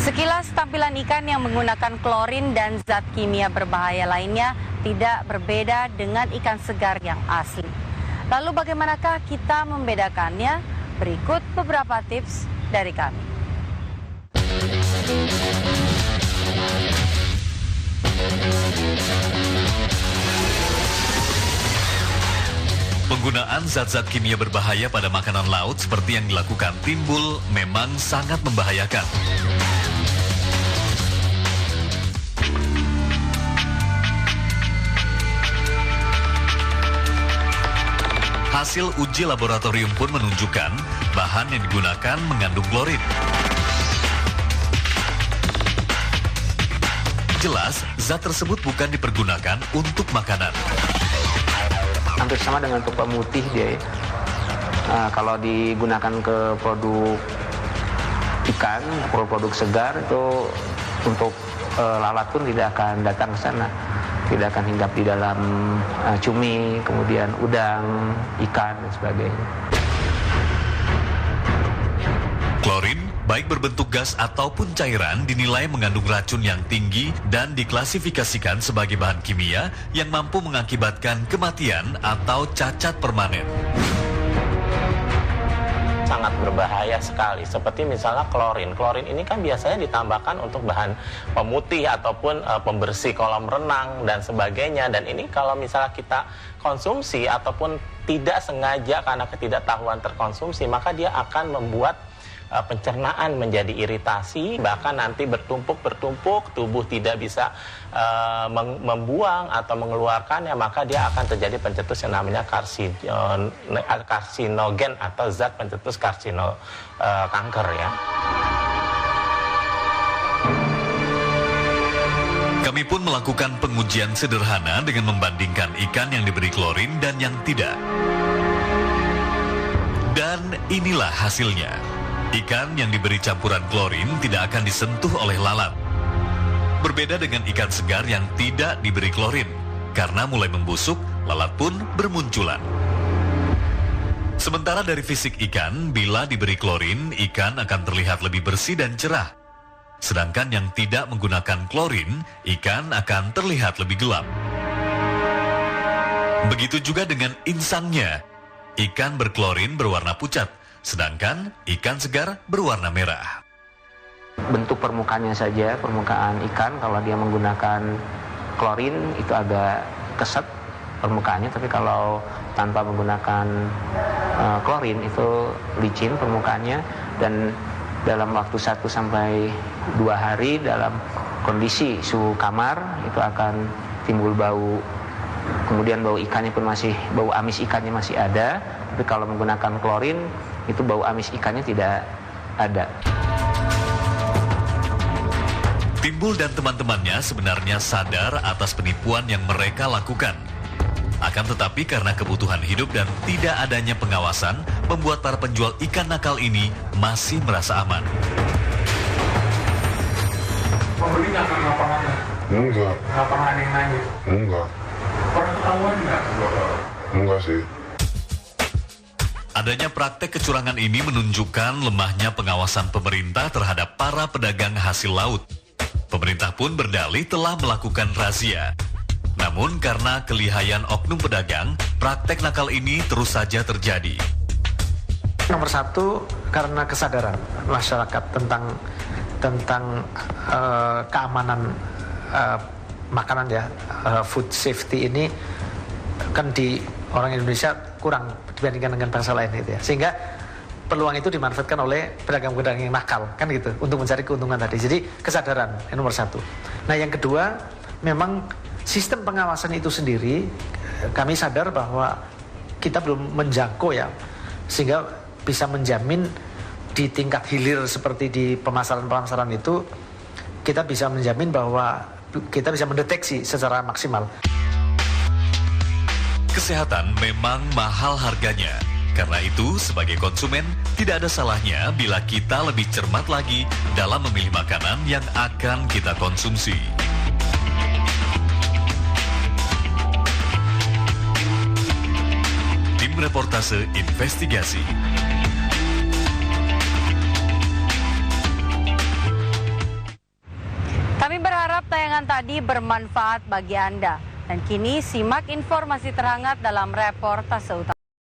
Sekilas tampilan ikan yang menggunakan klorin dan zat kimia berbahaya lainnya tidak berbeda dengan ikan segar yang asli. Lalu bagaimanakah kita membedakannya? Berikut beberapa tips dari kami. Penggunaan zat-zat kimia berbahaya pada makanan laut seperti yang dilakukan Timbul memang sangat membahayakan. Hasil uji laboratorium pun menunjukkan bahan yang digunakan mengandung klorin. Jelas, zat tersebut bukan dipergunakan untuk makanan. Hampir sama dengan untuk pemutih dia ya. Kalau digunakan ke produk ikan, produk segar itu untuk lalat pun tidak akan datang ke sana. Tidak akan hinggap di dalam cumi, kemudian udang, ikan, dan sebagainya. Klorin, baik berbentuk gas ataupun cairan, dinilai mengandung racun yang tinggi dan diklasifikasikan sebagai bahan kimia yang mampu mengakibatkan kematian atau cacat permanen. Sangat berbahaya sekali, seperti misalnya klorin. Klorin ini kan biasanya ditambahkan untuk bahan pemutih ataupun pembersih kolam renang dan sebagainya. Dan ini kalau misalnya kita konsumsi ataupun tidak sengaja karena ketidaktahuan terkonsumsi, maka dia akan membuat pencernaan menjadi iritasi, bahkan nanti bertumpuk-bertumpuk, tubuh tidak bisa membuang atau mengeluarkannya, maka dia akan terjadi pencetus yang namanya karsinogen atau zat pencetus kanker ya. Kami pun melakukan pengujian sederhana dengan membandingkan ikan yang diberi klorin dan yang tidak. Dan inilah hasilnya. Ikan yang diberi campuran klorin tidak akan disentuh oleh lalat. Berbeda dengan ikan segar yang tidak diberi klorin, karena mulai membusuk, lalat pun bermunculan. Sementara dari fisik ikan, bila diberi klorin, ikan akan terlihat lebih bersih dan cerah. Sedangkan yang tidak menggunakan klorin, ikan akan terlihat lebih gelap. Begitu juga dengan insangnya. Ikan berklorin berwarna pucat, sedangkan ikan segar berwarna merah. Bentuk permukaannya saja, permukaan ikan kalau dia menggunakan klorin itu agak keset permukaannya, tapi kalau tanpa menggunakan klorin itu licin permukaannya, dan dalam waktu 1 sampai 2 hari dalam kondisi suhu kamar itu akan timbul bau. Kemudian bau ikannya pun bau amis ikannya masih ada, tapi kalau menggunakan klorin itu bau amis ikannya tidak ada. Timbul dan teman-temannya sebenarnya sadar atas penipuan yang mereka lakukan. Akan tetapi karena kebutuhan hidup dan tidak adanya pengawasan, membuat para penjual ikan nakal ini masih merasa aman. Pembeli nggak akan lapangan? Enggak. Nggak pernah ada yang nanya? Enggak. Pernah ketahuan nggak? Enggak sih. Adanya praktek kecurangan ini menunjukkan lemahnya pengawasan pemerintah terhadap para pedagang hasil laut. Pemerintah pun berdalih telah melakukan razia. Namun karena kelihayan oknum pedagang, praktek nakal ini terus saja terjadi. Nomor 1, karena kesadaran masyarakat tentang keamanan makanan ya, food safety ini kan di orang Indonesia kurang dibandingkan dengan bangsa lain gitu ya. Sehingga peluang itu dimanfaatkan oleh pedagang-pedagang yang nakal kan gitu untuk mencari keuntungan tadi. Jadi kesadaran yang nomor 1. Nah yang kedua, memang sistem pengawasan itu sendiri kami sadar bahwa kita belum menjangkau ya, sehingga bisa menjamin di tingkat hilir seperti di pemasaran-pemasaran itu kita bisa menjamin bahwa kita bisa mendeteksi secara maksimal. Kesehatan memang mahal harganya. Karena itu, sebagai konsumen, tidak ada salahnya bila kita lebih cermat lagi dalam memilih makanan yang akan kita konsumsi. Tim Reportase Investigasi. harap tayangan tadi bermanfaat bagi Anda. Dan kini simak informasi terhangat dalam reportase utama.